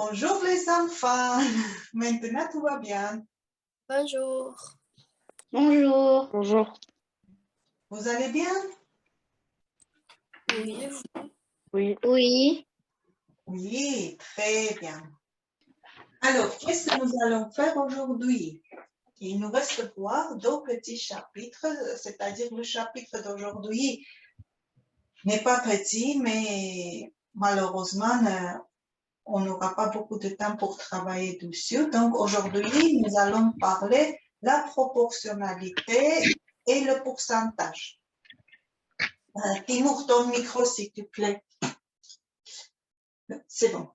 Bonjour les enfants, maintenant tout va bien. Bonjour. Bonjour. Bonjour. Vous allez bien? Oui. Oui. Oui. Oui, très bien. Alors, qu'est-ce que nous allons faire aujourd'hui? Il nous reste voir deux petits chapitres, c'est-à-dire le chapitre d'aujourd'hui n'est pas petit, mais malheureusement, on n'aura pas beaucoup de temps pour travailler dessus. Donc, aujourd'hui, nous allons parler de la proportionnalité et le pourcentage. Timur, ton micro, s'il te plaît. C'est bon.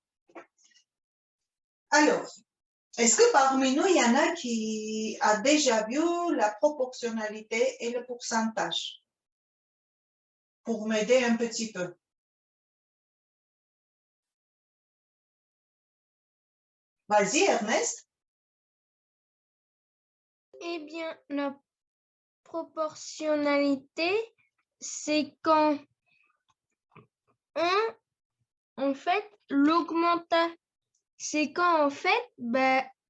Alors, est-ce que parmi nous, il y en a qui a déjà vu la proportionnalité et le pourcentage? Pour m'aider un petit peu. Vas-y, Ernest. Eh bien, la proportionnalité, c'est quand en fait, c'est quand en fait,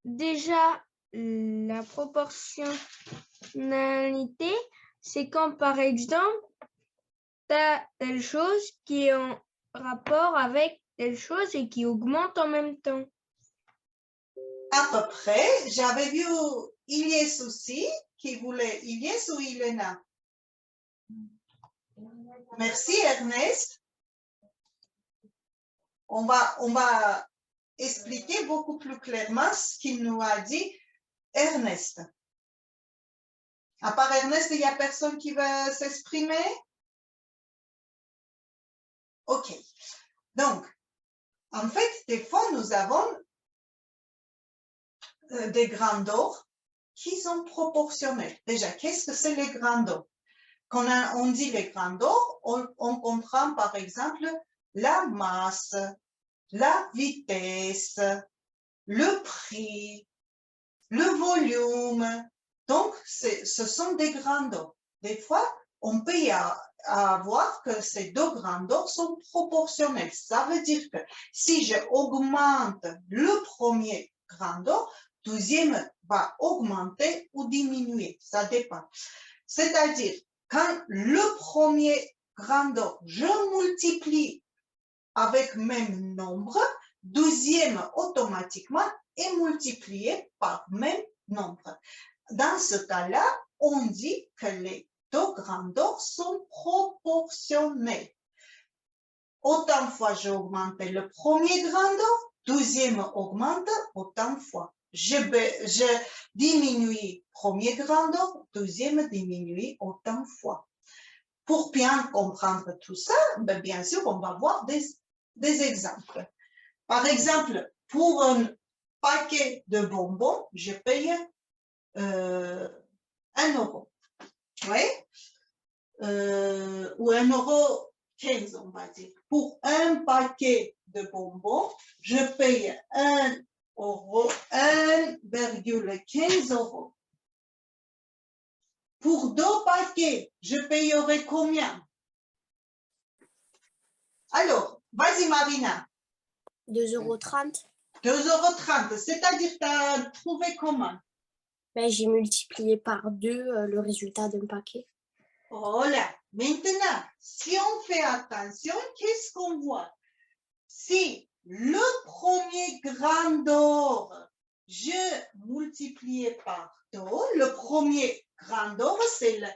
déjà, la proportionnalité, c'est quand par exemple, tu as telle chose qui est en rapport avec telle chose et qui augmente en même temps. À peu près. J'avais vu Ilyes aussi, qui voulait Ilyes ou Ilena? Merci, Ernest. On va expliquer beaucoup plus clairement ce qu'il nous a dit Ernest. À part Ernest, il n'y a personne qui va s'exprimer? OK. Donc, en fait, des fois, nous avons des grandeurs qui sont proportionnelles. Déjà, qu'est-ce que c'est les grandeurs? Quand on dit les grandeurs, on comprend par exemple la masse, la vitesse, le prix, le volume. Donc, ce sont des grandeurs. Des fois, on peut y avoir que ces deux grandeurs sont proportionnelles. Ça veut dire que si je augmente le premier grandeur, deuxième va augmenter ou diminuer. Ça dépend. C'est-à-dire, quand le premier grandeur, je multiplie avec même nombre, deuxième automatiquement est multiplié par même nombre. Dans ce cas-là, on dit que les deux grandeurs sont proportionnelles. Autant de fois j'ai augmenté le premier grandeur, deuxième augmente autant de fois. Je diminue premier grandeur, deuxième diminue autant de fois. Pour bien comprendre tout ça, bien sûr, on va voir des exemples. Par exemple, pour un paquet de bonbons, je paye 1 euro. Oui? Ou 1,15 €, on va dire. Pour un paquet de bonbons, je paye 1,15 €. Pour 2 paquets, je payerai combien? Alors, vas-y Marina. 2,30 €. 2,30 €, c'est-à-dire que tu as trouvé comment? J'ai multiplié par 2 le résultat d'un paquet. Voilà. Maintenant, si on fait attention, qu'est-ce qu'on voit? Si le premier grandeur, je multiplie par 2, le premier grandeur, c'est la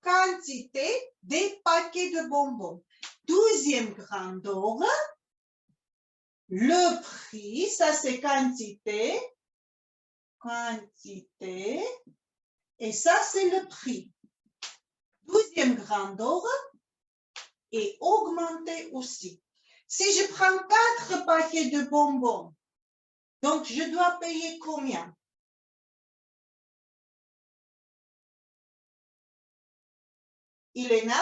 quantité des paquets de bonbons. Deuxième grandeur, le prix, ça c'est quantité, et ça c'est le prix. Deuxième grandeur est augmenté aussi. Si je prends 4 paquets de bonbons, donc je dois payer combien? Ilena?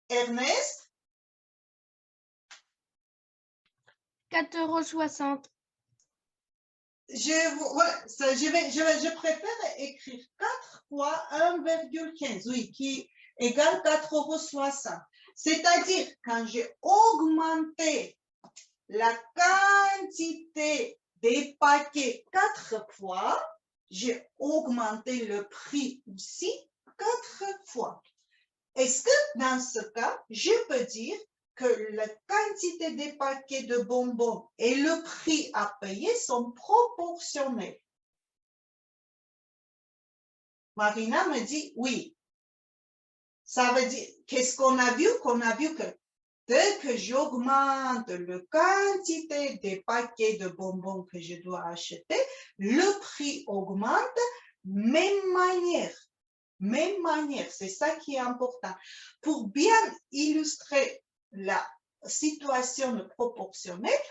Ernest? 4,60 €. Je préfère écrire 4 fois 1,15, oui, égale 4,60 €. C'est-à-dire, quand j'ai augmenté la quantité des paquets 4 fois, j'ai augmenté le prix aussi 4 fois. Est-ce que dans ce cas, je peux dire que la quantité des paquets de bonbons et le prix à payer sont proportionnels? Marina me dit oui. Ça veut dire, qu'est-ce qu'on a vu? Qu'on a vu que dès que j'augmente la quantité des paquets de bonbons que je dois acheter, le prix augmente, même manière. Même manière, c'est ça qui est important. Pour bien illustrer la situation proportionnelle,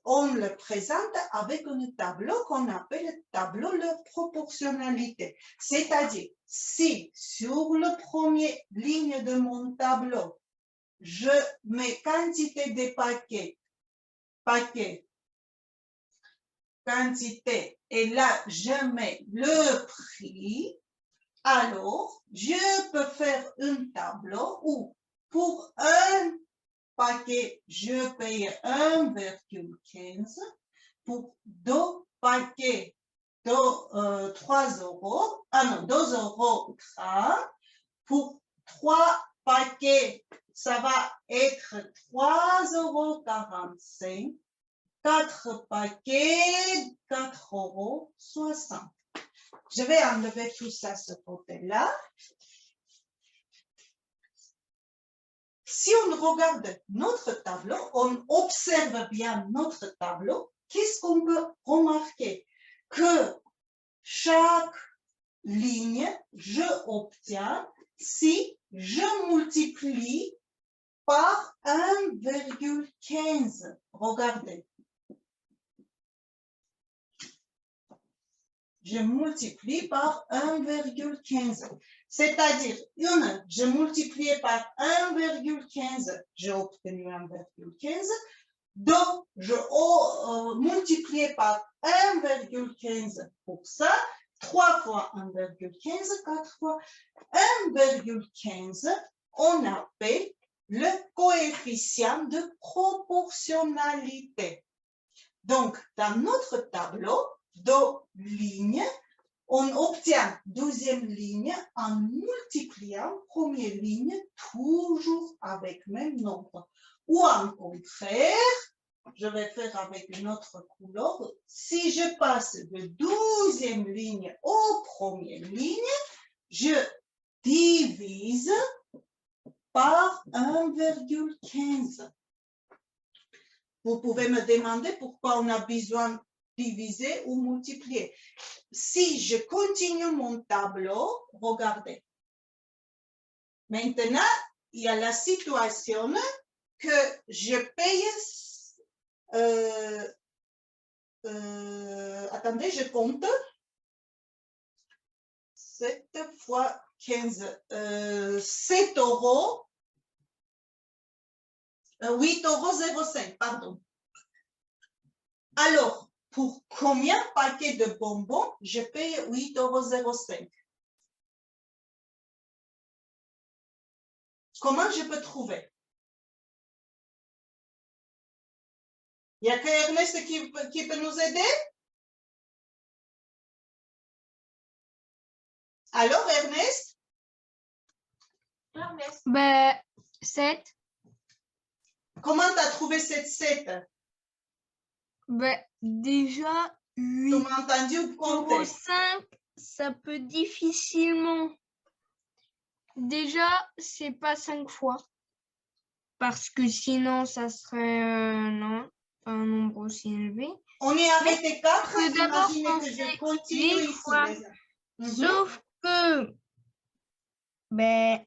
on le présente avec un tableau qu'on appelle le tableau de proportionnalité. C'est-à-dire, si sur la première ligne de mon tableau, je mets quantité de paquets, quantité, et là, je mets le prix, alors, je peux faire un tableau où, pour un paquet, je paye 1,15. Pour 2 paquets, 3 €, 2,30 €. Pour 3 paquets, ça va être 3,45 €. 4 paquets, 4,60 €. Je vais enlever tout ça, ce côté-là. Si on regarde notre tableau, on observe bien notre tableau, qu'est-ce qu'on peut remarquer? Que chaque ligne, je obtiens si je multiplie par 1,15. Regardez. Je multiplie par 1,15. C'est-à-dire, une, je multiplié par 1,15, j'ai obtenu 1,15. Deux, je multiplié par 1,15 pour ça. 3 fois 1,15, 4 fois 1,15, on appelle le coefficient de proportionnalité. Donc, dans notre tableau, deux lignes, on obtient deuxième ligne en multipliant première ligne toujours avec même nombre. Ou en contraire, je vais faire avec une autre couleur. Si je passe de deuxième ligne aux première ligne, je divise par 1,15. Vous pouvez me demander pourquoi on a besoin de diviser ou multiplier. Si je continue mon tableau, regardez. Maintenant, il y a la situation que je paye. Attendez, je compte. 7 fois 15, 7 €. 8,05 €, pardon. Alors, pour combien de paquets de bonbons je paye 8,05 €? Comment je peux trouver? Il n'y a que Ernest qui peut nous aider? Alors, Ernest? Ben, 7. Comment tu as trouvé cette 7? Ben, déjà, 8. Tu m'as entendu compter? 5, ça peut difficilement. Déjà, c'est pas 5 fois. Parce que sinon, ça serait non, pas un nombre aussi élevé. On est arrêté 4. Faut d'abord Imaginez que je continue ici. fois. Sauf que, ben,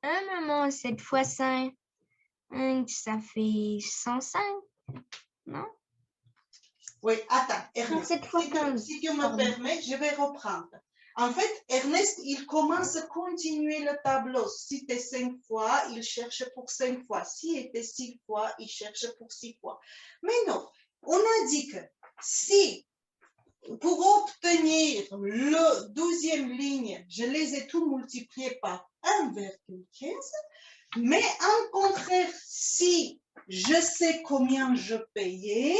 un moment, 7 fois 5, ça fait 105, non? Oui, attends, Ernest. 7 fois 15. Si tu me permets, je vais reprendre. En fait, Ernest, il commence à continuer le tableau. Si c'était 5 fois, il cherche pour 5 fois. Si c'était 6 fois, il cherche pour 6 fois. Mais non, on a dit que si obtenir le 12e ligne, je les ai tous multipliés par 1,15. Mais en contraire, si je sais combien je payais,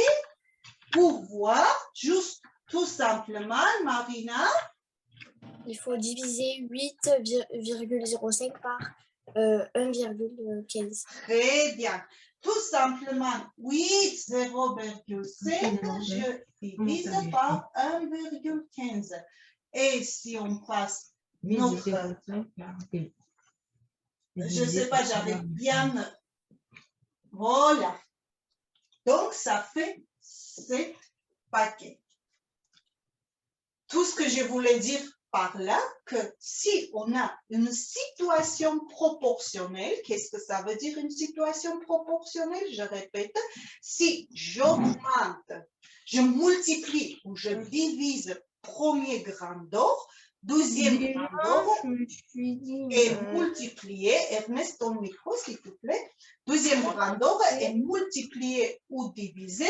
pour voir, juste tout simplement, Marina, Il faut diviser 8,05 par 1,15. très bien. Tout simplement, 8, 0,7, je divise par 1,15. Et si on passe notre... Je ne sais pas, j'avais bien... Voilà. Donc, ça fait 7 paquets. Tout ce que je voulais dire par là, que si on a une situation proportionnelle, qu'est-ce que ça veut dire une situation proportionnelle? Je répète, si j'augmente, je multiplie ou je divise premier grain d'or, deuxième grain d'or est multiplié, Ernest, ton micro s'il te plaît, deuxième grain d'or est multiplié ou divisé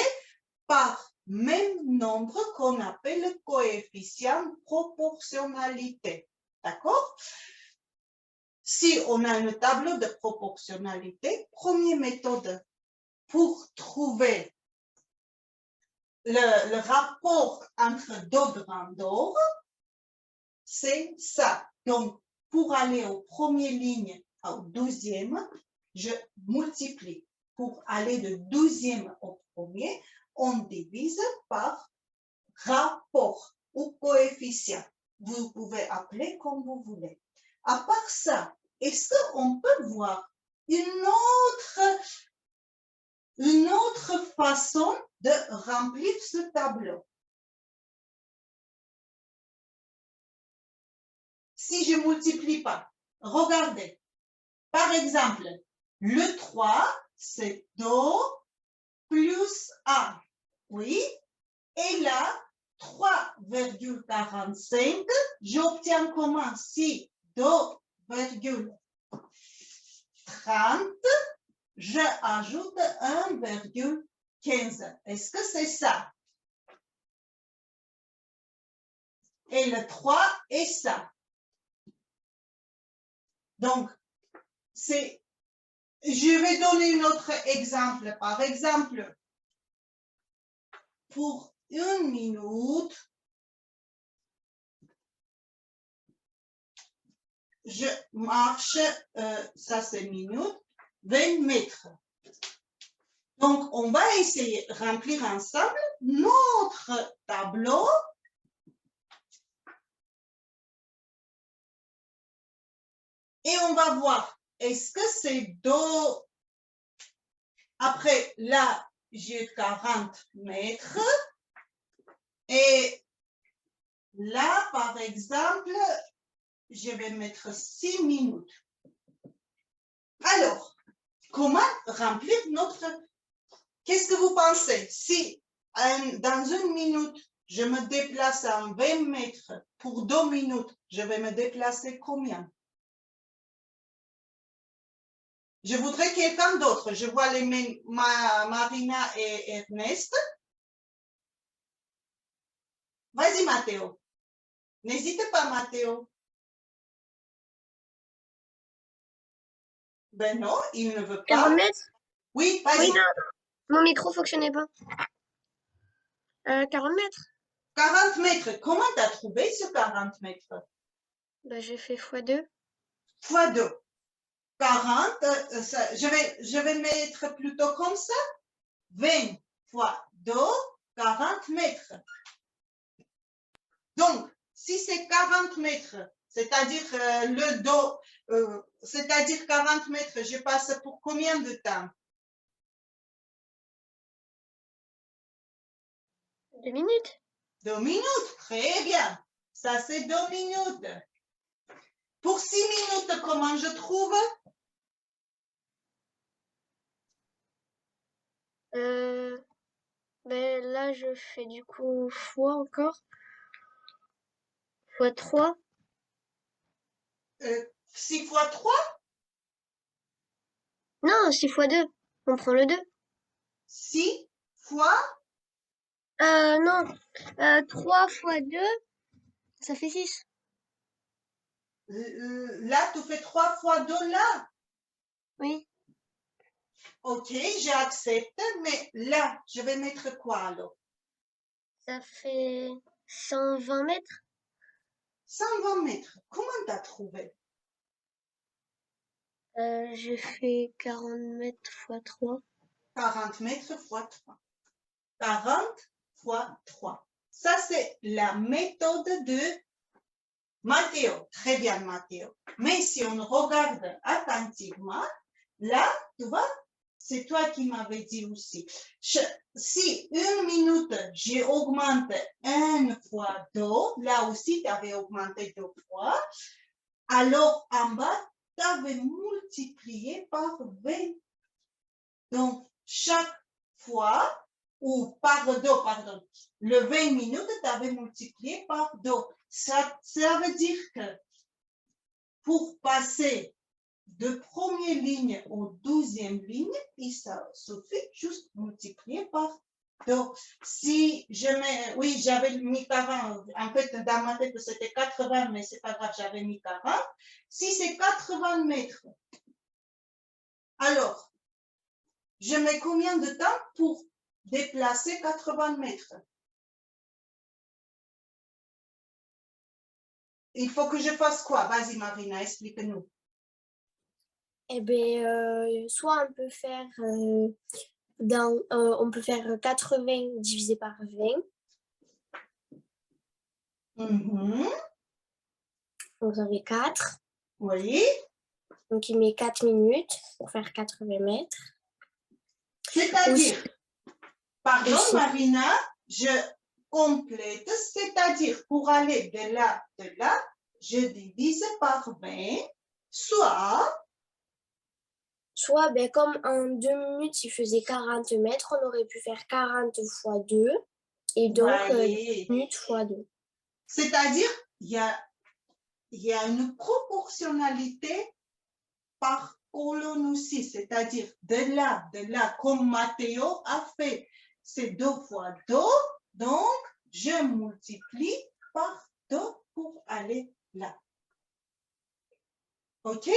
par même nombre qu'on appelle coefficient proportionnalité. D'accord? Si on a un tableau de proportionnalité, première méthode pour trouver le rapport entre deux grains d'or, c'est ça. Donc, pour aller aux premières lignes au 12e, je multiplie. Pour aller de 12e au premier, on divise par rapport ou coefficient. Vous pouvez appeler comme vous voulez. À part ça, est-ce qu'on peut voir une autre façon de remplir ce tableau? Si je ne multiplie pas, regardez. Par exemple, le 3, c'est Do plus 1. Oui. Et là, 3,45, j'obtiens comment? Si 2,30, je ajoute 1,15. Est-ce que c'est ça? Et le 3 est ça. Donc, je vais donner un autre exemple. Par exemple, pour 1 minute, je marche, ça c'est minute, 20 mètres. Donc, on va essayer de remplir ensemble notre tableau. Et on va voir, est-ce que c'est Do? Après, là, j'ai 40 mètres. Et là, par exemple, je vais mettre 6 minutes. Alors, comment remplir notre... Qu'est-ce que vous pensez? Si dans 1 minute, je me déplace à 20 mètres, pour 2 minutes, je vais me déplacer combien? Je voudrais quelqu'un d'autre. Je vois les mains, Marina et Ernest. Vas-y, Mathéo. N'hésitez pas, Mathéo. Ben non, il ne veut pas. 40 mètres? Oui, vas-y. Oui, non, mon micro ne fonctionnait pas. 40 mètres? 40 mètres. Comment tu as trouvé ce 40 mètres? Bah, j'ai fait x2. Fois 2. 40, je vais mettre plutôt comme ça. 20 fois 2, 40 mètres. Donc, si c'est 40 mètres, c'est-à-dire le dos, c'est-à-dire 40 mètres, je passe pour combien de temps? 2 minutes. 2 minutes, très bien. Ça, c'est 2 minutes. Pour 6 minutes, comment je trouve? Ben là, je fais du coup fois encore. Fois 3. 6 fois 3? Non, 6 fois 2. On prend le 2. 6 fois Non. 3 fois 2, ça fait 6. Là, tu fais 3 fois 2 là. Oui. Ok, j'accepte, mais là, je vais mettre quoi alors? Ça fait 120 mètres. 120 mètres. Comment tu as trouvé? J'ai fait 40 mètres fois 3. 40 mètres fois 3. 40 fois 3. Ça, c'est la méthode de Matteo. Très bien, Matteo. Mais si on regarde attentivement, là, tu vois, c'est toi qui m'avais dit aussi. Si une minute, j'ai augmenté 1 fois 2, là aussi, tu avais augmenté 2 fois, alors en bas, tu avais multiplié par 20. Donc, chaque fois, ou par 2, pardon, le 20 minutes, tu avais multiplié par 2. Ça veut dire que pour passer de première ligne aux 12e ligne, il suffit juste multiplier par 2. Si je mets, oui, j'avais mis 40, en fait, dans ma tête, c'était 80, mais c'est pas grave, j'avais mis 40. Si c'est 80 mètres, alors, je mets combien de temps pour déplacer 80 mètres? Il faut que je fasse quoi? Vas-y, Marina, explique-nous. Eh bien, soit on peut faire on peut faire 80 divisé par 20. Donc ça fait 4. Oui. Donc il met 4 minutes pour faire 80 mètres. C'est-à-dire, pardon, aussi. Marina, je complète, c'est-à-dire pour aller de là, je divise par 20, soit, ben, comme en 2 minutes, il faisait 40 mètres, on aurait pu faire 40 fois 2. Et donc, 10 minutes fois 2. C'est-à-dire, il y a une proportionnalité par colonne aussi, c'est-à-dire de là, comme Matteo a fait, c'est 2 fois 2, donc je multiplie par 2 pour aller là. OK?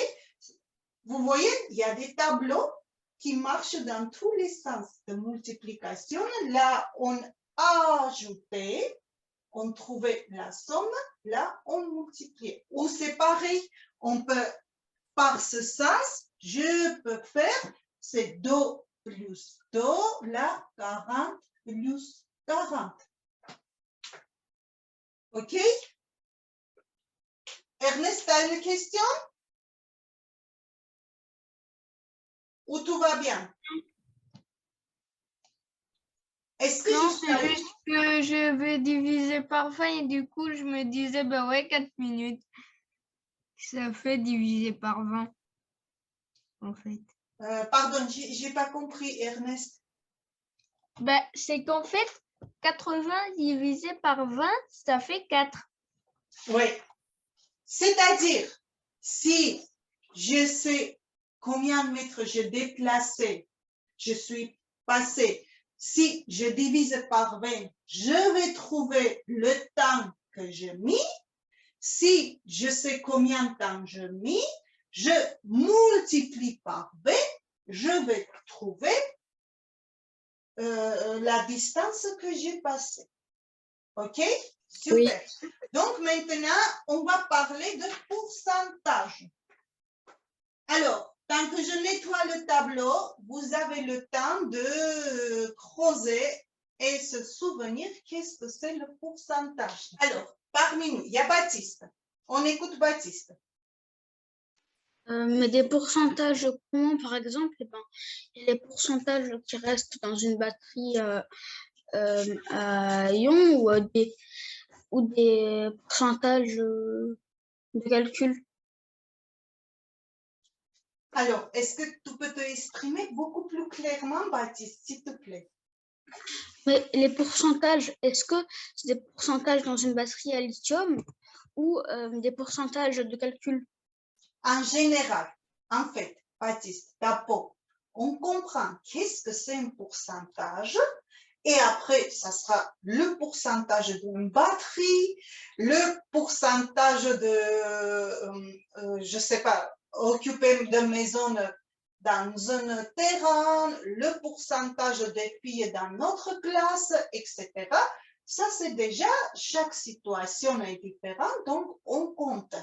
Vous voyez, il y a des tableaux qui marchent dans tous les sens de multiplication. Là, on ajoutait, on trouvait la somme, là, on multipliait. Ou c'est pareil, on peut, par ce sens, je peux faire, c'est 2 plus 2, là, 40 plus 40. OK? Ernest, tu as une question? Ou tout va bien? Est-ce que Non, jusqu'à... c'est juste que je vais diviser par 20 et du coup, je me disais, bah ouais, 4 minutes. Ça fait diviser par 20, en fait. Pardon, j'ai pas compris, Ernest. Bah, c'est qu'en fait, 80 divisé par 20, ça fait 4. Oui. C'est-à-dire, si je sais combien de mètres je déplacé, je suis passé, si je divise par 20, je vais trouver le temps que j'ai mis. Si je sais combien de temps je mis, je multiplie par 20, je vais trouver la distance que j'ai passée. OK? Super. Oui. Donc maintenant, on va parler de pourcentage. Alors, tant que je nettoie le tableau, vous avez le temps de creuser et se souvenir qu'est-ce que c'est le pourcentage. Alors, parmi nous, il y a Baptiste. On écoute Baptiste. Mais des pourcentages comment, par exemple, les pourcentages qui restent dans une batterie à ion ou des pourcentages de calcul. Alors, est-ce que tu peux te exprimer beaucoup plus clairement, Baptiste, s'il te plaît? Mais les pourcentages, est-ce que c'est des pourcentages dans une batterie à lithium ou des pourcentages de calcul? En général, en fait, Baptiste, d'abord, on comprend qu'est-ce que c'est un pourcentage Et après, ça sera le pourcentage d'une batterie, le pourcentage de, je sais pas, occuper de maison dans un terrain, le pourcentage des filles dans notre classe, etc. Ça, c'est déjà, chaque situation est différente, donc on compte.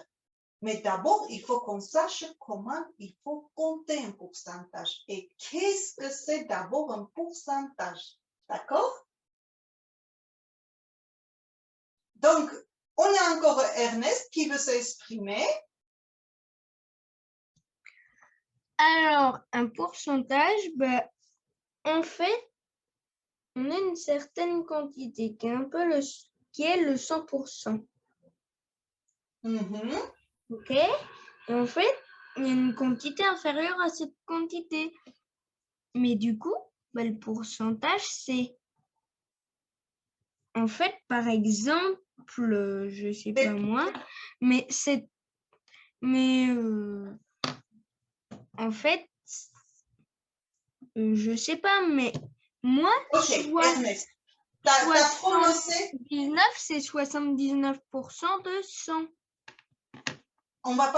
Mais d'abord, il faut qu'on sache comment il faut compter un pourcentage. Et qu'est-ce que c'est d'abord un pourcentage? D'accord? Donc, on a encore Ernest qui veut s'exprimer. Alors, un pourcentage, en fait, on a une certaine quantité qui est un peu qui est le 100%. OK? Et en fait, il y a une quantité inférieure à cette quantité. Mais du coup, le pourcentage, c'est... En fait, par exemple, je sais pas moi, mais c'est... Mais en fait, je sais pas, mais moi, Ok, Ernest, t'as prononcé... 19, c'est 79% de 100. On va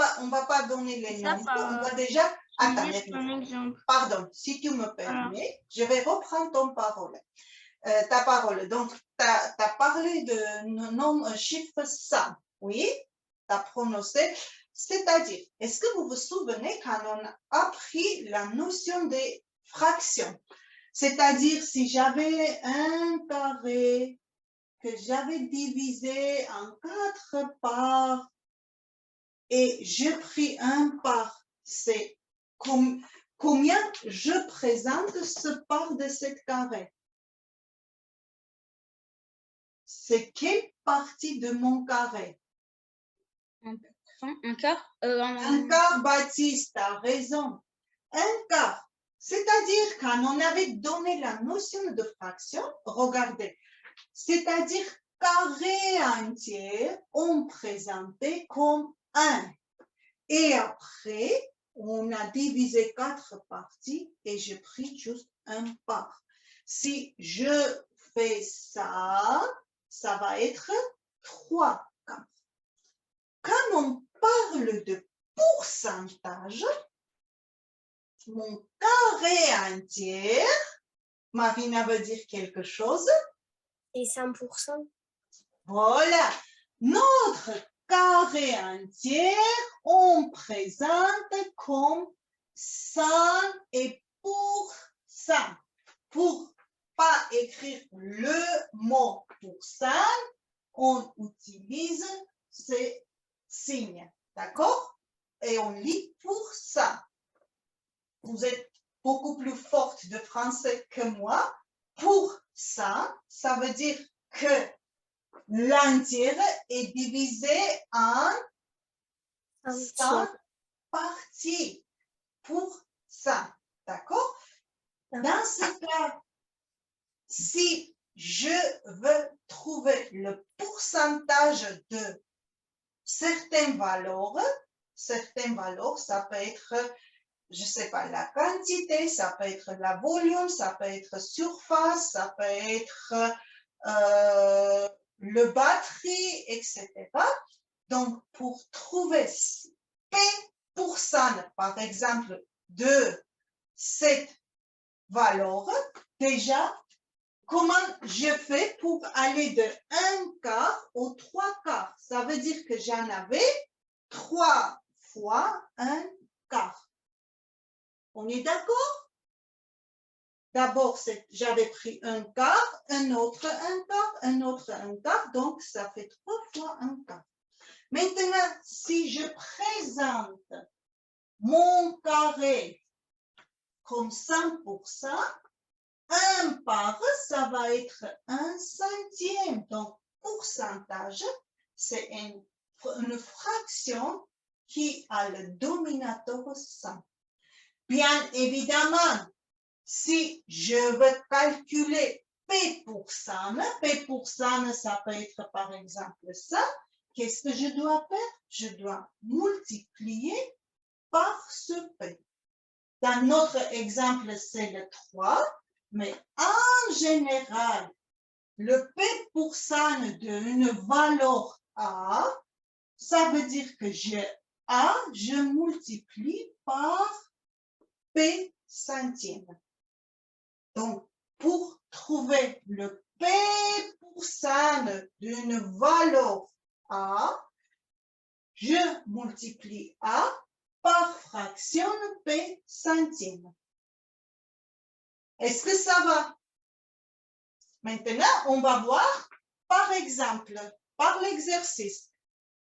pas donner les noms. On va déjà... Attends, exemple. Pardon, si tu me permets, je vais reprendre ta parole. Donc, tu as parlé de chiffre 100, oui? Tu as prononcé. C'est-à-dire, est-ce que vous vous souvenez quand on a appris la notion des fractions? C'est-à-dire, si j'avais un carré que j'avais divisé en 4 parts et j'ai pris un part, c'est combien je présente ce part de cette carré? C'est quelle partie de mon carré? Un quart. Un quart, Baptiste, tu as raison. Un quart. C'est-à-dire, quand on avait donné la notion de fraction, regardez, c'est-à-dire carré entier, on présentait comme 1. Et après, on a divisé 4 parties et j'ai pris juste un part. Si je fais ça, ça va être 3 quarts. Quand on parle de pourcentage, mon carré entier, Marina veut dire quelque chose? Et 100%. Voilà. Notre carré entier, on présente comme 100 et pour 100. Pour pas écrire le mot pourcent, on utilise ces signes, d'accord? Et on lit pour ça. Vous êtes beaucoup plus forte de français que moi. Pour ça, ça veut dire que l'entier est divisé en 100 parties. Pour ça, d'accord? Dans ce cas, si je veux trouver le pourcentage de certaines valeurs, ça peut être, je ne sais pas, la quantité, ça peut être la volume, ça peut être surface, ça peut être le batterie, etc. Donc, pour trouver P%, par exemple, de cette valeur, déjà, comment je fais pour aller de 1 quart au 3 quarts? Ça veut dire que j'en avais 3 fois 1 quart. On est d'accord? D'abord, j'avais pris 1 quart, un autre 1 quart, un autre 1 quart, donc ça fait 3 fois 1 quart. Maintenant, si je présente mon carré comme 100%, 1 part, ça va être 1 centième. Donc, pourcentage, c'est une fraction qui a le dominateur 100. Bien évidemment, si je veux calculer P%, ça peut être par exemple ça, qu'est-ce que je dois faire? Je dois multiplier par ce P. Dans notre exemple, c'est le 3. Mais en général, le P% d'une valeur A, ça veut dire que A, je multiplie par P centième. Donc, pour trouver le P% d'une valeur A, je multiplie A par fraction P centième. Est-ce que ça va? Maintenant, on va voir, par exemple, par l'exercice.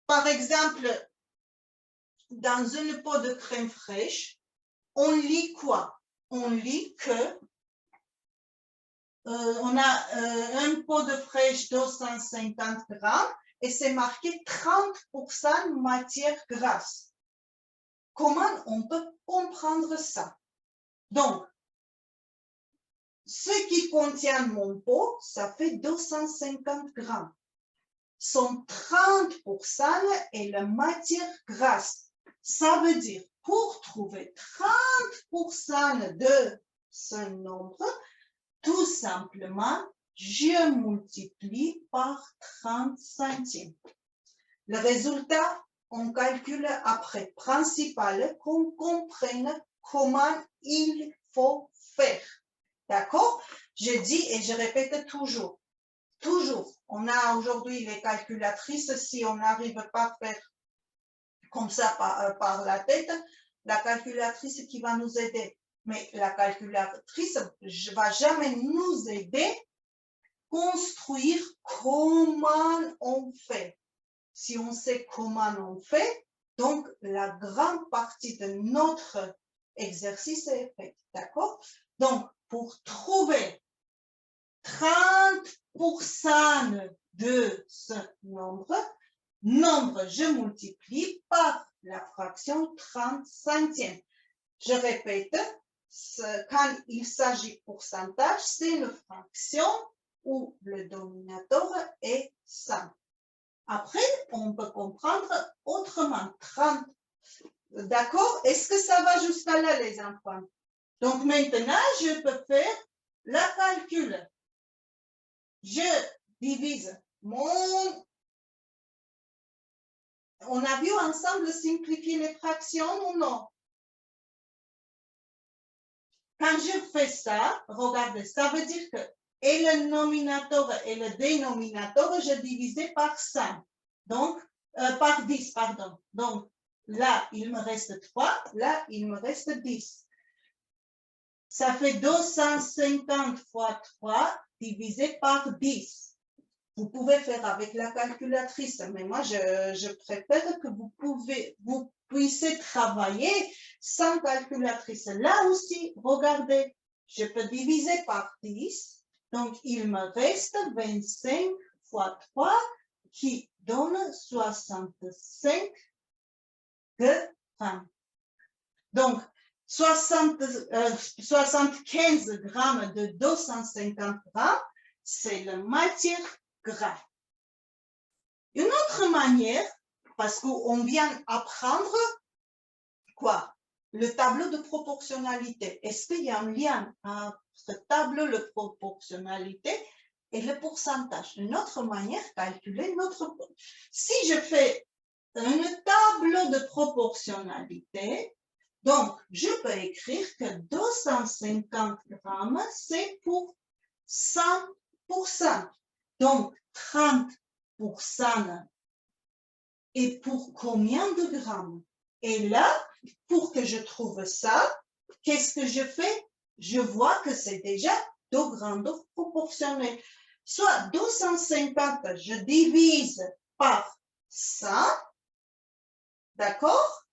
Par exemple, dans une pot de crème fraîche, on lit quoi? On lit que on a un pot de fraîche 250 grammes et c'est marqué 30% matière grasse. Comment on peut comprendre ça? Donc, ce qui contient mon pot, ça fait 250 grammes. Son 30% est la matière grasse. Ça veut dire, pour trouver 30% de ce nombre, tout simplement, je multiplie par 30 centimes. Le résultat, on calcule après. Principal, qu'on comprenne comment il faut faire. D'accord? Je dis et je répète toujours. Toujours. On a aujourd'hui les calculatrices. Si on n'arrive pas à faire comme ça par la tête, la calculatrice qui va nous aider. Mais la calculatrice ne va jamais nous aider à construire comment on fait. Si on sait comment on fait, donc la grande partie de notre exercice est faite. D'accord? Donc, pour trouver 30% de ce nombre, je multiplie par la fraction 30 centièmes. Je répète, quand il s'agit de pourcentage, c'est une fraction où le dénominateur est 100. Après, on peut comprendre autrement. 30. D'accord? Est-ce que ça va jusqu'à là, les enfants? Donc maintenant, je peux faire le calcul. Je divise mon... On a vu ensemble simplifier les fractions ou non? Quand je fais ça, regardez, ça veut dire que et le nominateur et le dénominateur, je divisais par 100. Donc, par 10, pardon. Donc, là, il me reste 3. Là, il me reste 10. Ça fait 250 fois 3 divisé par 10. Vous pouvez faire avec la calculatrice, mais moi, je préfère que vous puissiez travailler sans calculatrice. Là aussi, regardez, je peux diviser par 10. Donc, il me reste 25 fois 3 qui donne 65 grammes. Donc, 75 grammes de 250 grammes, c'est la matière grasse. Une autre manière, parce qu'on vient apprendre quoi? Le tableau de proportionnalité. Est-ce qu'il y a un lien entre ce tableau de proportionnalité et le pourcentage? Une autre manière de calculer notre... Si je fais un tableau de proportionnalité, donc je peux écrire que 250 grammes, c'est pour 100%. Donc 30% est pour combien de grammes? Et là, pour que je trouve ça, qu'est-ce que je fais? Je vois que c'est déjà deux grandeurs proportionnelles. Soit 250, je divise par 100, d'accord?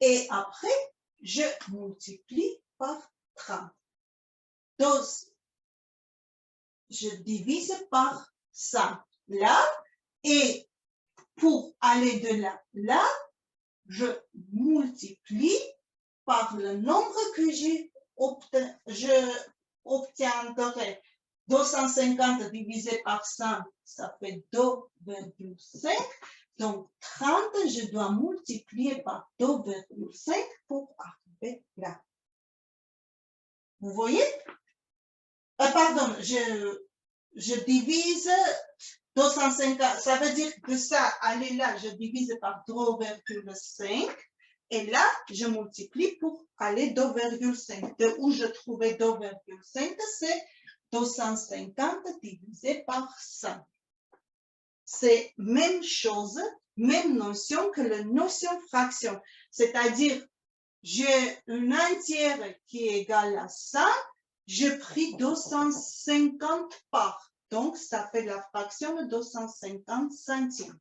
Et après, je multiplie par 30. Donc, je divise par 100 là, et pour aller de là, là, je multiplie par le nombre que je obtiendrai. 250 divisé par 100, ça fait 2,5. Donc, 30, je dois multiplier par 2,5 pour arriver là. Vous voyez? Pardon, je divise 250, ça veut dire que ça, allez là, je divise par 2,5 et là, je multiplie pour aller 2,5. De où je trouvais 2,5, c'est 250 divisé par 100. C'est même chose, même notion que la notion fraction, c'est-à-dire j'ai une entière qui est égale à 100, j'ai pris 250 parts. Donc, ça fait la fraction de 250 centièmes.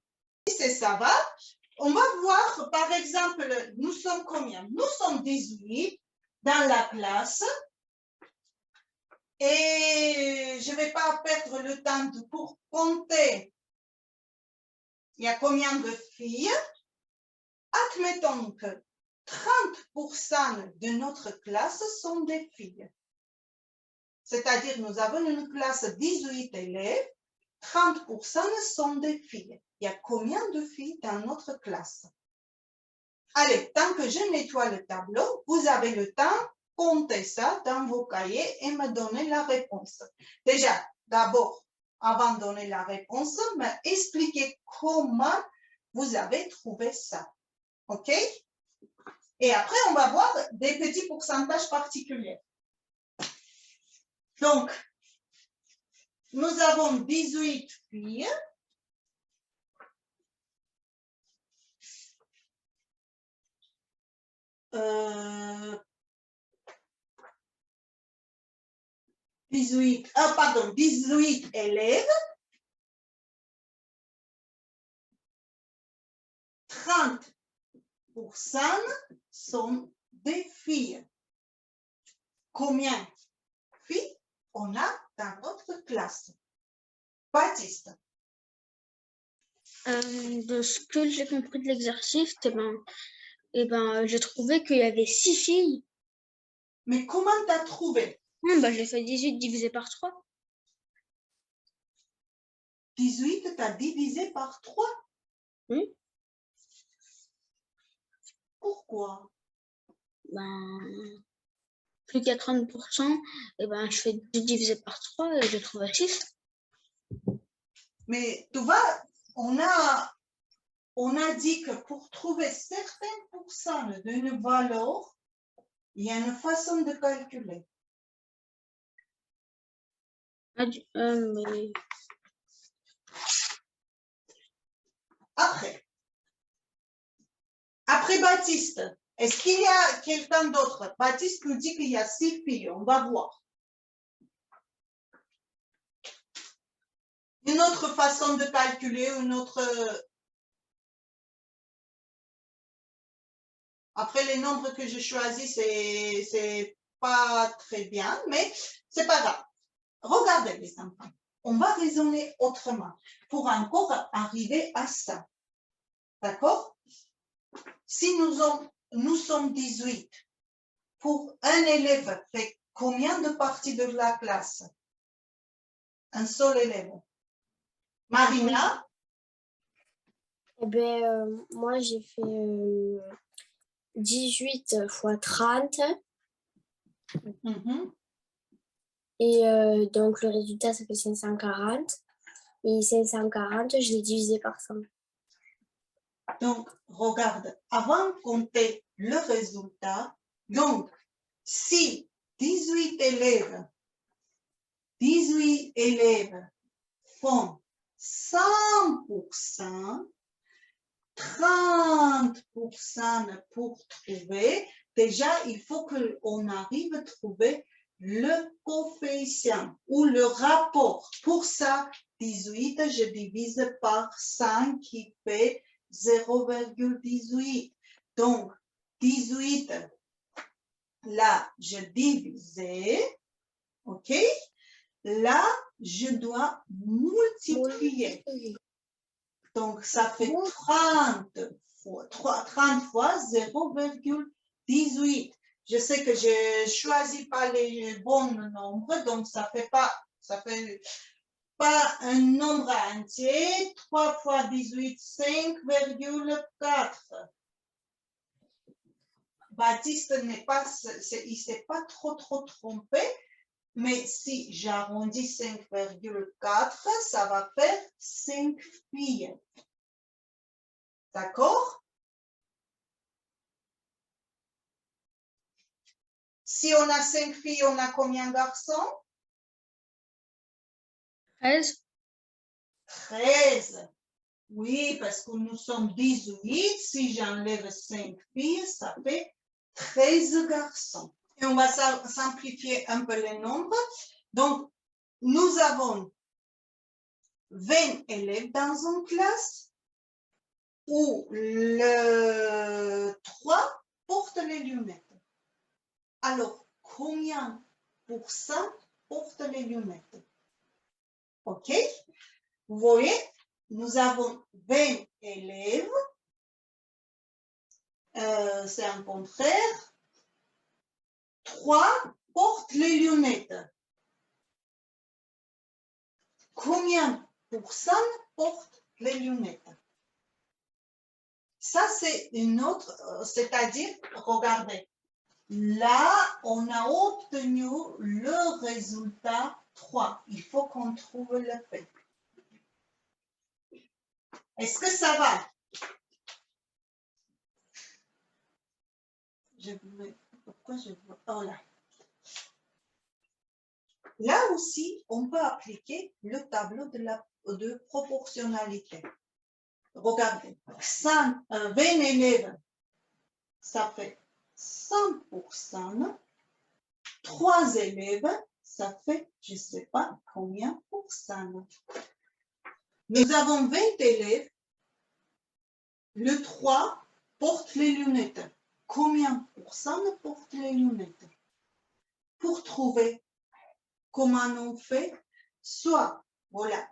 Si ça va, on va voir, par exemple, nous sommes combien? Nous sommes 18 dans la classe. Et je ne vais pas perdre le temps pour compter. Il y a combien de filles? Admettons que 30% de notre classe sont des filles. C'est-à-dire, nous avons une classe de 18 élèves, 30% sont des filles. Il y a combien de filles dans notre classe? Allez, tant que je nettoie le tableau, vous avez le temps, comptez ça dans vos cahiers et me donner la réponse. Déjà, d'abord, avant de donner la réponse, m'expliquez comment vous avez trouvé ça. OK? Et après, on va voir des petits pourcentages particuliers. Donc, nous avons 18 filles. Euh, 18 élèves. 30% sont des filles. Combien de filles on a dans notre classe? Baptiste. De ce que j'ai compris de l'exercice, j'ai trouvé qu'il y avait 6 filles. Mais comment tu as trouvé? J'ai fait 18 divisé par 3. 18, tu as divisé par 3? Oui. Pourquoi? Plus qu'il y a 30%, je fais 2 divisé par 3 et je trouve 6. Mais tu vois, on a dit que pour trouver certains pourcents d'une valeur, il y a une façon de calculer. Après Baptiste, est-ce qu'il y a quelqu'un d'autre? Baptiste nous dit qu'il y a 6 filles, on va voir. Une autre façon de calculer, une autre... Après, les nombres que je choisis, c'est pas très bien, mais c'est pas grave. Regardez les enfants, on va raisonner autrement pour encore arriver à ça. D'accord? Si nous sommes 18, pour un élève, fait combien de parties de la classe? Un seul élève. Marina? Moi, j'ai fait 18 fois 30. Et donc, le résultat, ça fait 540. Et 540, je l'ai divisé par 100. Donc, regarde, avant de compter le résultat, donc, si 18 élèves font 100%, 30% pour trouver, déjà, il faut qu'on arrive à trouver le coefficient ou le rapport. Pour ça, 18, je divise par 100 qui fait 0,18. Donc, 18, là, je divisais, OK? Là, je dois multiplier. Donc, ça fait 30 fois 0,18. Je sais que je ne choisis pas les bons nombres, donc ça fait pas un nombre entier. 3 fois 18, 5,4. Baptiste n'est pas, il s'est pas trop trompé, mais si j'arrondis 5,4, ça va faire 5 filles. D'accord? Si on a 5 filles, on a combien de garçons? 13. 13. Oui, parce que nous sommes 18. Si j'enlève 5 filles, ça fait 13 garçons. Et on va simplifier un peu les nombres. Donc, nous avons 20 élèves dans une classe où le 3 porte les lunettes. Alors, combien pour cent porte les lunettes? OK? Vous voyez, nous avons 20 élèves. C'est un contraire. 3 portent les lunettes. Combien pour cent portent les lunettes? Ça, c'est une autre, c'est-à-dire, regardez, là, on a obtenu le résultat 3. Il faut qu'on trouve le fait. Est-ce que ça va? Pourquoi je vois? Oh là. Là aussi, on peut appliquer le tableau de proportionnalité. Regardez, 20 élèves, ça fait 100%. 3 élèves, ça fait, je ne sais pas combien pour cent. Nous avons 20 élèves. Le 3 porte les lunettes. Combien pour cent porte les lunettes? Pour trouver comment on fait, soit, voilà,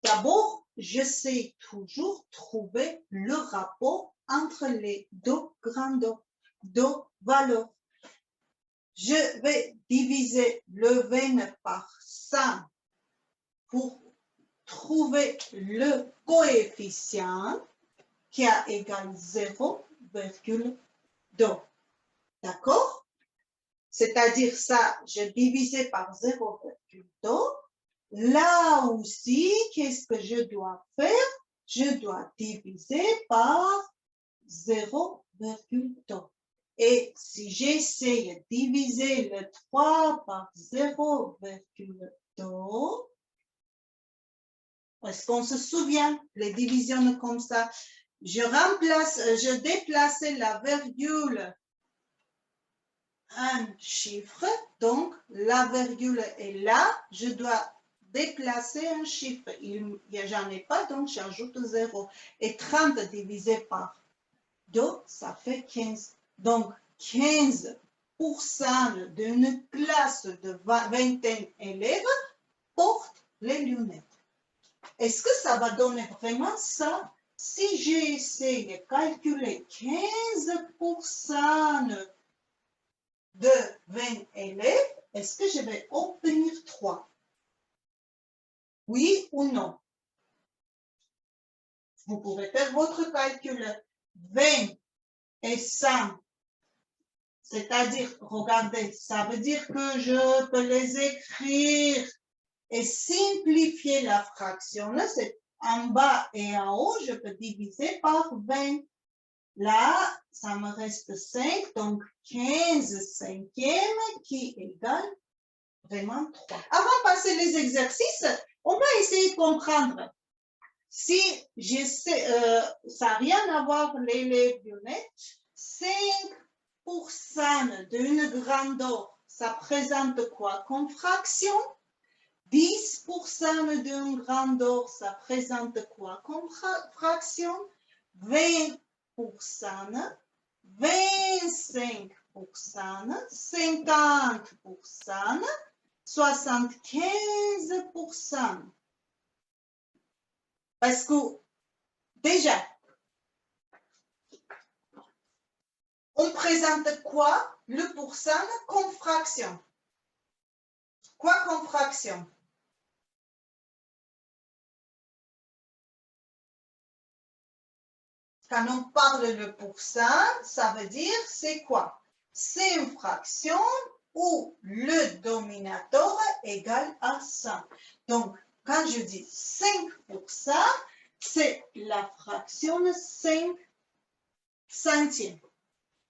d'abord, je sais toujours trouver le rapport entre les deux valeurs. Je vais diviser le 20 par 100 pour trouver le coefficient qui a égal 0,2. D'accord? C'est-à-dire ça, je divisais par 0,2. Là aussi, qu'est-ce que je dois faire? Je dois diviser par 0,2. Et si j'essaye de diviser le 3 par 0,2, est-ce qu'on se souvient les divisions comme ça? Je déplaçais la virgule un chiffre, donc la virgule est là, je dois déplacer un chiffre. J'en ai pas, donc j'ajoute 0. Et 30 divisé par 2, ça fait 15. Donc, 15% d'une classe de 20 élèves porte les lunettes. Est-ce que ça va donner vraiment ça? Si j'essaie de calculer 15% de 20 élèves, est-ce que je vais obtenir 3? Oui ou non? Vous pouvez faire votre calcul. 20 et 100, c'est-à-dire, regardez, ça veut dire que je peux les écrire et simplifier la fraction. Là, c'est en bas et en haut, je peux diviser par 20. Là, ça me reste 5, donc 15 cinquièmes qui égale vraiment 3. Avant de passer les exercices, on va essayer de comprendre. Si j'essaie, ça n'a rien à voir l'élève violet, 5% d'une grandeur, ça présente quoi comme fraction? 10% d'une grandeur, ça présente quoi comme fraction? 20%, 25%, 50%, 75%. Parce que déjà, on présente quoi? Le pourcent comme fraction. Quoi comme fraction? quand on parle le pourcent, ça veut dire c'est quoi? C'est une fraction où le dominateur égale à 100. Donc, quand je dis 5%, c'est la fraction 5 centièmes.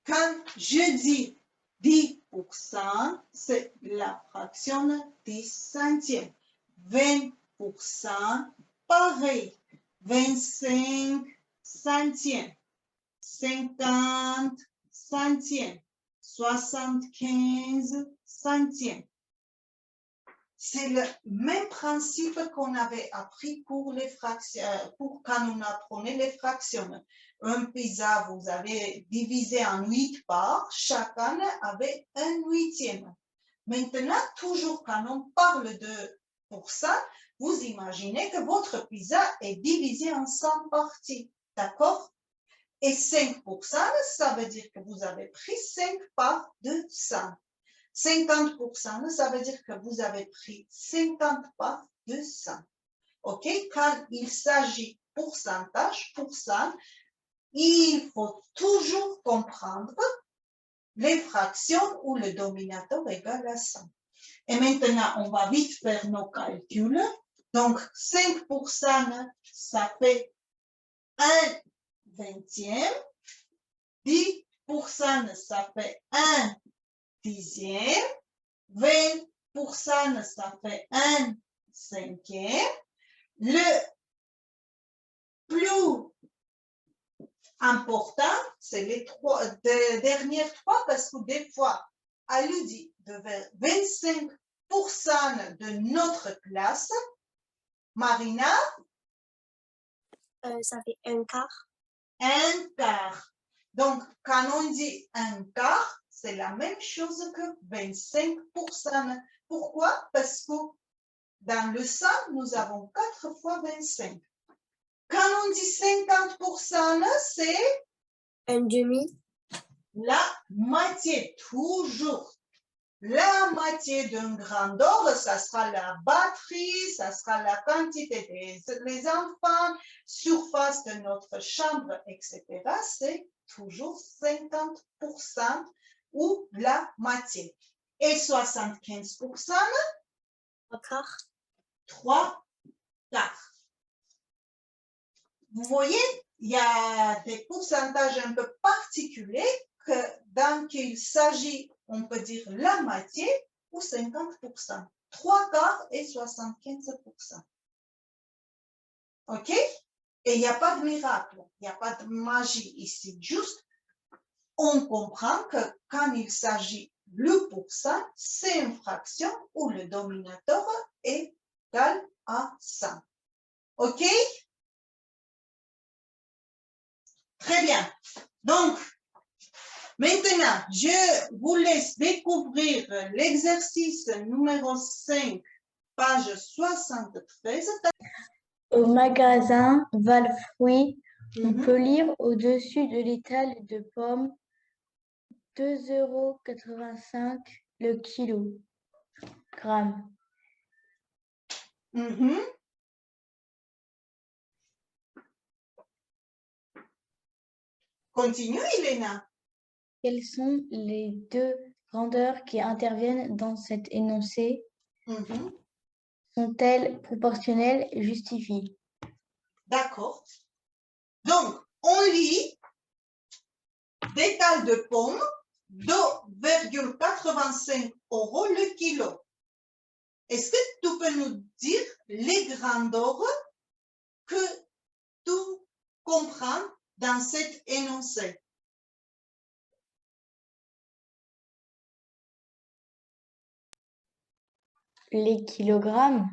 Quand je dis 10%, c'est la fraction 10 centièmes. 20%, pareil. 25 centièmes. 50 centièmes. 75 centièmes. C'est le même principe qu'on avait appris pour les fractions, pour quand on apprenait les fractions. Un pizza, vous avez divisé en 8 parts, chacun avait un huitième. Maintenant, toujours quand on parle de pourcent, vous imaginez que votre pizza est divisé en 100 parties, d'accord? Et 5%, ça veut dire que vous avez pris 5 parts de 100. 50%, ça veut dire que vous avez pris 50 parts de 100. OK? Quand il s'agit pourcentage, pourcent, il faut toujours comprendre les fractions où le dominateur égale à 100. Et maintenant, on va vite faire nos calculs. Donc, 5%, ça fait 1 vingtième. 10%, ça fait 1 dixième. 20%, ça fait 1 cinquième. Le plus important, c'est les dernières trois, parce que des fois, à l'UDI de 25% de notre classe, Marina, ça fait un quart. Un quart. Donc, quand on dit un quart, c'est la même chose que 25%. Pourquoi? Parce que dans le 100, nous avons 4 fois 25. Quand on dit 50%, c'est un demi. La moitié, toujours. La moitié d'un grandeur, ça sera la batterie, ça sera la quantité des enfants, surface de notre chambre, etc. C'est toujours 50% ou la moitié. Et 75%, 3 quarts. 3 quarts. Vous voyez, il y a des pourcentages un peu particuliers que dans qu'il s'agit, on peut dire la moitié ou 50%. 3 quarts et 75%. OK? Et il n'y a pas de miracle, il n'y a pas de magie ici. Juste, on comprend que quand il s'agit le pourcent, c'est une fraction où le dominateur est égal à 100. OK? Très bien. Donc, maintenant, je vous laisse découvrir l'exercice numéro 5, page 73. Au magasin Val-Fruits, on peut lire au-dessus de l'étal de pommes 2,85 € le kilogramme. Continue, Elena. Quelles sont les deux grandeurs qui interviennent dans cet énoncé? Sont-elles proportionnelles et justifiées? D'accord. Donc, on lit d'étal de pommes 2,85 € le kilo. Est-ce que tu peux nous dire les grandeurs que tu comprends dans cet énoncé? Les kilogrammes.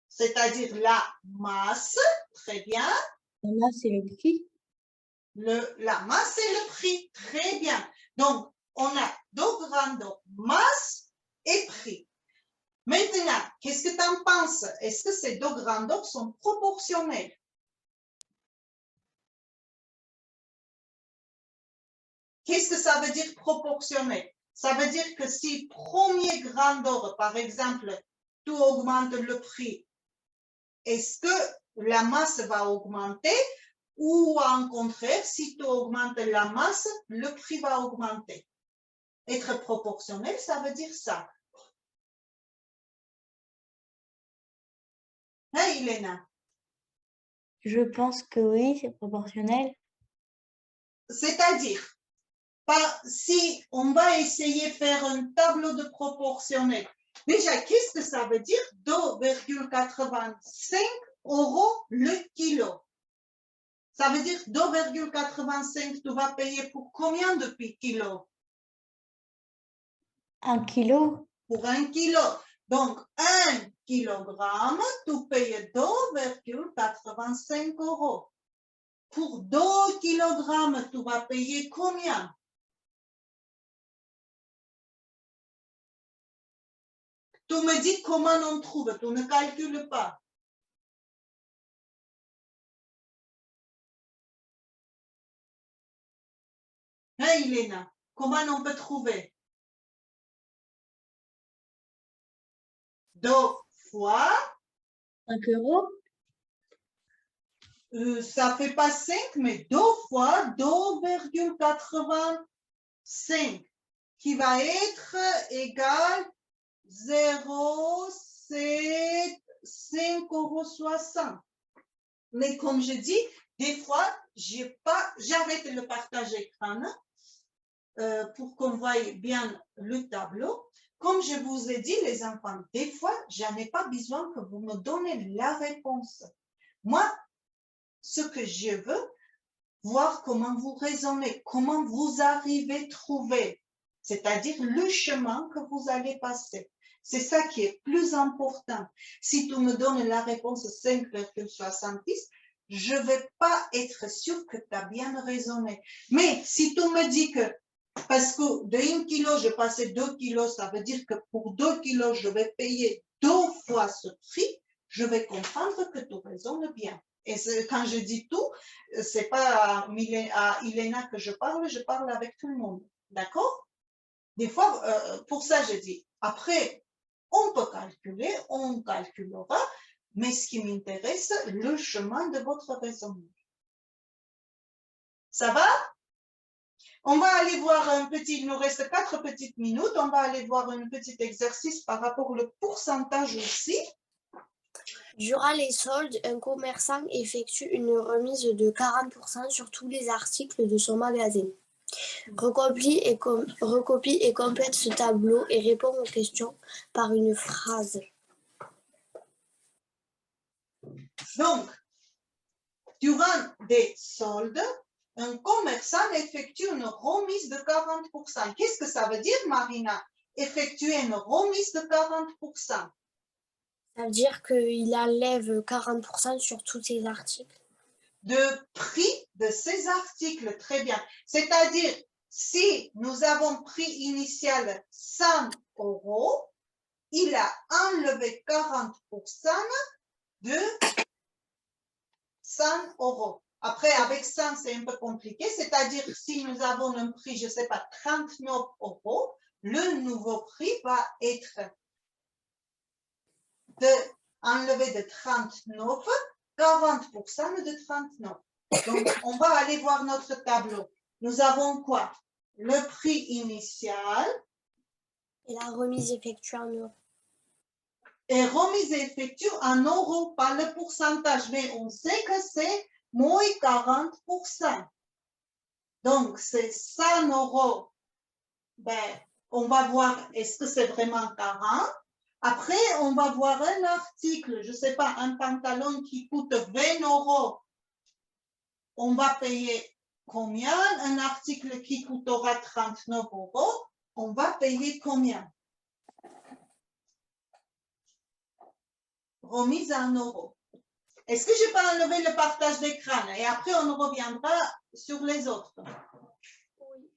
C'est-à-dire la masse, très bien. La masse, c'est le prix. La masse, c'est le prix, très bien. Donc, on a deux grandeurs, masse et prix. Maintenant, qu'est-ce que tu en penses? Est-ce que ces deux grandeurs sont proportionnelles? Qu'est-ce que ça veut dire proportionnel? Ça veut dire que si premier grandeur, par exemple, tu augmentes le prix, est-ce que la masse va augmenter Ou en contraire, si tu augmentes la masse, le prix va augmenter. Être proportionnel, ça veut dire ça. Hein, Elena? Je pense que oui, c'est proportionnel. C'est-à-dire, si on va essayer de faire un tableau de proportionnel, déjà, qu'est-ce que ça veut dire? 2,85 € le kilo. Ça veut dire 2,85, tu vas payer pour combien de kilos? 1 kilo. Pour 1 kilo. Donc, 1 kilogramme, tu payes 2,85 €. Pour 2 kilogrammes, tu vas payer combien? Tu me dis comment on trouve, tu ne calcules pas. Hein, Elena? Comment on peut trouver? 2 fois. 5 euros. Ça fait pas 5, mais 2 fois 2,85 qui va être égal 0,75 €. Mais comme je dis, des fois, j'arrête le partage écran pour qu'on voie bien le tableau. Comme je vous ai dit, les enfants, des fois, je n'ai pas besoin que vous me donnez la réponse. Moi, ce que je veux, voir comment vous raisonnez, comment vous arrivez à trouver, c'est-à-dire le chemin que vous allez passer. C'est ça qui est plus important. Si tu me donnes la réponse 5,70, je ne vais pas être sûre que tu as bien raisonné. Mais si tu me dis que parce que de 1 kilo, je passais 2 kilos, ça veut dire que pour 2 kilos, je vais payer 2 fois ce prix, je vais comprendre que tu raisonnes bien. Et quand je dis tout, c'est pas à Elena que je parle avec tout le monde. D'accord? Des fois, pour ça, je dis, après, on peut calculer, on calculera, mais ce qui m'intéresse, le chemin de votre raisonnement. Ça va? On va aller voir il nous reste 4 petites minutes, on va aller voir un petit exercice par rapport au pourcentage aussi. Durant les soldes, un commerçant effectue une remise de 40% sur tous les articles de son magasin. Recopie et complète ce tableau et répond aux questions par une phrase. Donc, durant des soldes, un commerçant effectue une remise de 40%. Qu'est-ce que ça veut dire, Marina? Effectuer une remise de 40%. Ça veut dire qu'il enlève 40% sur tous ses articles. De prix de ces articles, très bien. C'est-à-dire, si nous avons prix initial 100 €, il a enlevé 40% de 100 €. Après, avec 100, c'est un peu compliqué. C'est-à-dire, si nous avons un prix, je ne sais pas, 39 €, le nouveau prix va être enlevé de 39, 40% de 39. Donc, on va aller voir notre tableau. Nous avons quoi? Le prix initial. Et la remise effectuée en euros. Et remise effectuée en euros, pas le pourcentage, mais on sait que c'est moins 40%. Donc, c'est 100 €. Ben, on va voir, est-ce que c'est vraiment 40? Après, on va voir un article, je ne sais pas, un pantalon qui coûte 20 €. On va payer combien? Un article qui coûtera 39 €, on va payer combien? Remise en euros. Est-ce que je peux enlever le partage d'écran et après on reviendra sur les autres? Oui.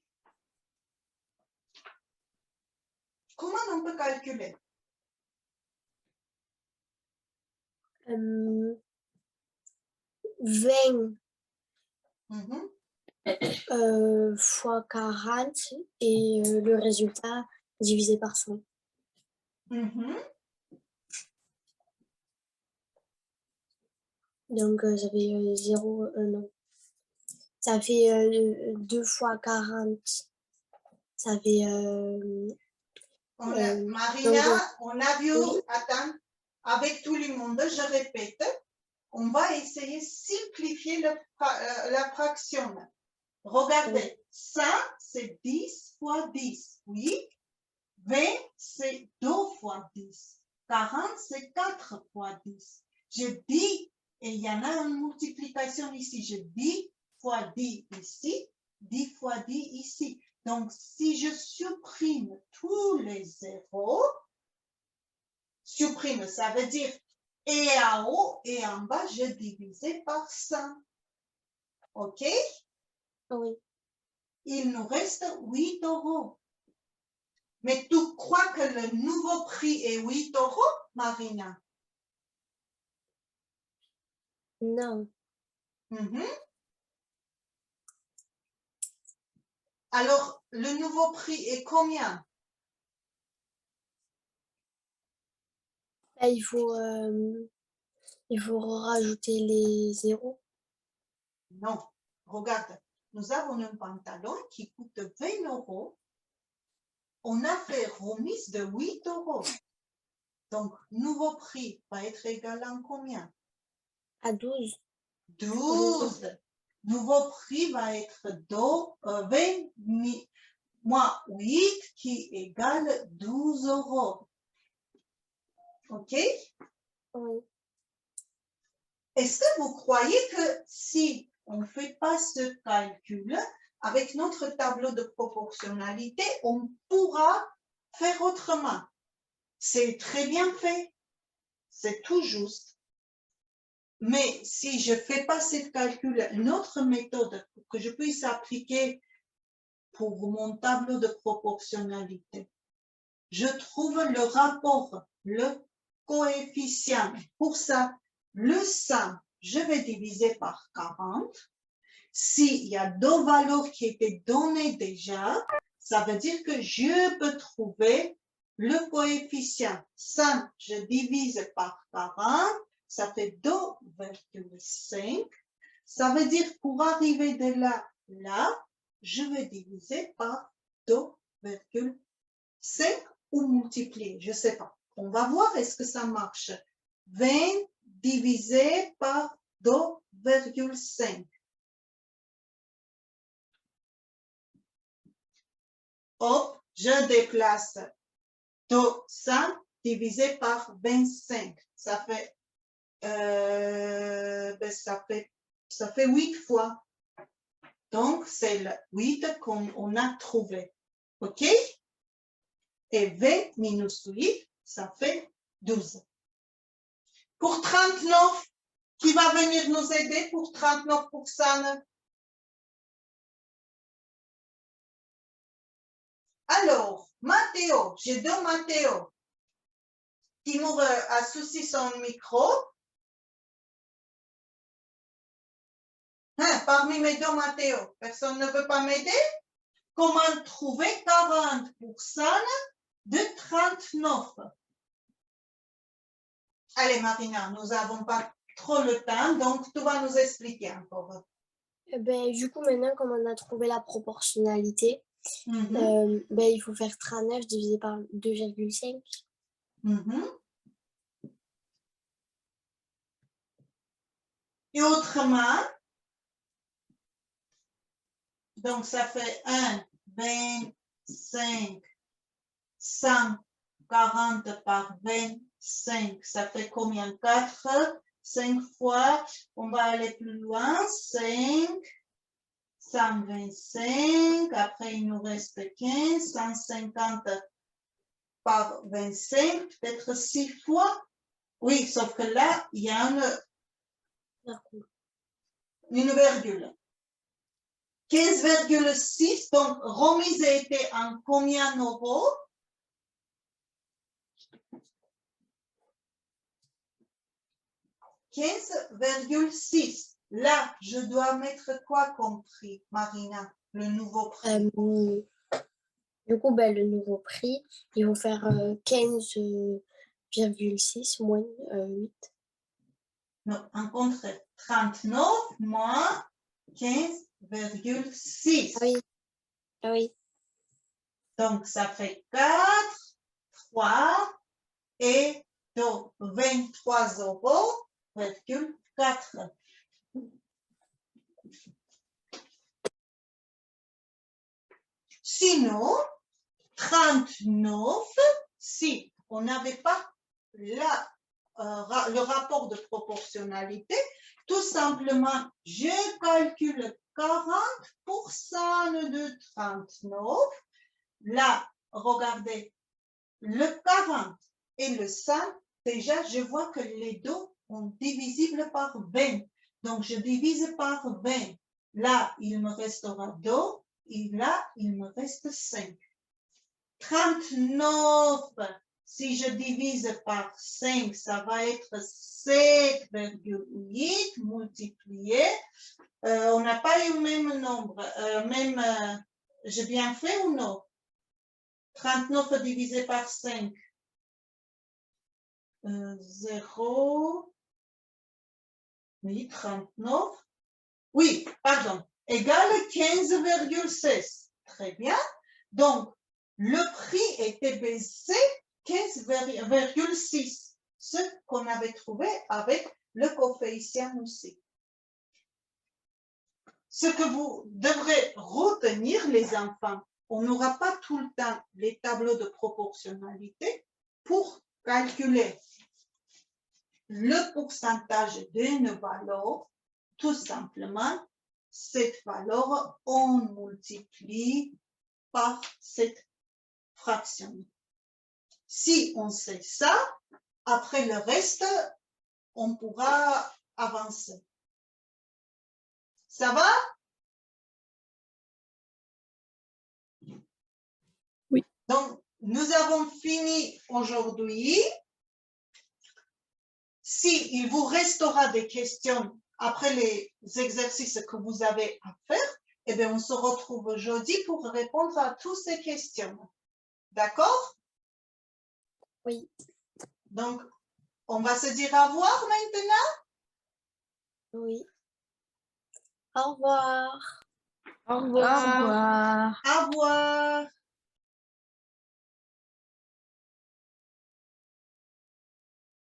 Comment on peut calculer? 20 Mhm. fois 40 et le résultat divisé par 100. Mhm. Donc, ça fait 0, non. Ça fait 2 fois 40. Ça fait... Marina, donc, on a vu, oui. attends, avec tout le monde, je répète, on va essayer de simplifier la fraction. Regardez, 100, c'est 10 fois 10, oui. 20, c'est 2 fois 10. 40, c'est 4 fois 10. Je dis, et il y en a une multiplication ici, je dis fois 10 ici, 10 fois 10 ici. Donc, si je supprime tous les zéros, supprime, ça veut dire et en haut et en bas, je divise par 100. OK? Oui. Il nous reste 8 euros. Mais tu crois que le nouveau prix est 8 euros, Marina? Non. Alors, le nouveau prix est combien? Là, il faut rajouter les zéros. Non. Regarde, nous avons un pantalon qui coûte 20 euros. On a fait remise de 8 euros. Donc, nouveau prix va être égal à combien? À 12. 12. Nouveau prix va être 20 moins 8 qui égale 12 euros. OK? Oui. Est-ce que vous croyez que si on ne fait pas ce calcul, avec notre tableau de proportionnalité, on pourra faire autrement? C'est très bien fait. C'est tout juste. Mais si je ne fais pas ce calcul, une autre méthode que je puisse appliquer pour mon tableau de proportionnalité, je trouve le rapport, le coefficient. Pour ça, le 100, je vais diviser par 40. S'il y a deux valeurs qui étaient données déjà, ça veut dire que je peux trouver le coefficient. 100, je divise par 40, ça fait 2,5. Ça veut dire pour arriver de là, là, je vais diviser par 2,5 ou multiplier, je ne sais pas. On va voir est-ce que ça marche. 20 divisé par 2,5. Hop, je déplace 200 divisé par 25. Ça fait 8 fois. Donc, c'est le 8 qu'on a trouvé. OK? Et 20 minus 8, ça fait 12. Pour 39, qui va venir nous aider pour 39%? Alors, Matteo, j'ai deux Matteo. Qui m'ouvre associe son micro. Parmi mes deux Matteo, personne ne veut pas m'aider? Comment trouver 40% de 39? Allez, Marina, nous n'avons pas trop le temps, donc tu vas nous expliquer encore. Du coup, maintenant, comme on a trouvé la proportionnalité, il faut faire 39 divisé par 2,5. Et autrement, donc ça fait 1, 25, 140 par 25, ça fait combien? 4, 5 fois, on va aller plus loin, 5, 125, après il nous reste 15, 150 par 25, peut-être 6 fois. Oui, sauf que là, il y a une virgule. 15,6, donc remise était en combien d'euros? « 15,6. Là, je dois mettre quoi comme prix, Marina? Le nouveau prix. Du coup, le nouveau prix, il faut faire 15,6 moins 8. Non, en contraire. 39 moins 15,6. 5,6. Oui. Oui. Donc, ça fait 4, 3 et donc 23,4 €. Sinon, 39, si on n'avait pas le rapport de proportionnalité, tout simplement, je calcule 40% de 39. Là, regardez, le 40 et le 5, déjà, je vois que les deux sont divisibles par 20. Donc, je divise par 20. Là, il me restera 2 et là, il me reste 5. 39, si je divise par 5, ça va être 7,8 multiplié. On n'a pas eu le même nombre, j'ai bien fait ou non? 39 divisé par 5. 0. Oui, 39. Oui, pardon. Égale 15,16. Très bien. Donc, le prix était baissé 15,6. Ce qu'on avait trouvé avec le coefficient aussi. Ce que vous devrez retenir, les enfants, on n'aura pas tout le temps les tableaux de proportionnalité pour calculer le pourcentage d'une valeur. Tout simplement, cette valeur, on multiplie par cette fraction. Si on sait ça, après le reste, on pourra avancer. Ça va? Oui. Donc, nous avons fini aujourd'hui. S'il vous restera des questions après les exercices que vous avez à faire, eh bien, on se retrouve jeudi pour répondre à toutes ces questions. D'accord? Oui. Donc, on va se dire au revoir maintenant. Oui. Au revoir. Au revoir. Au revoir. Au revoir.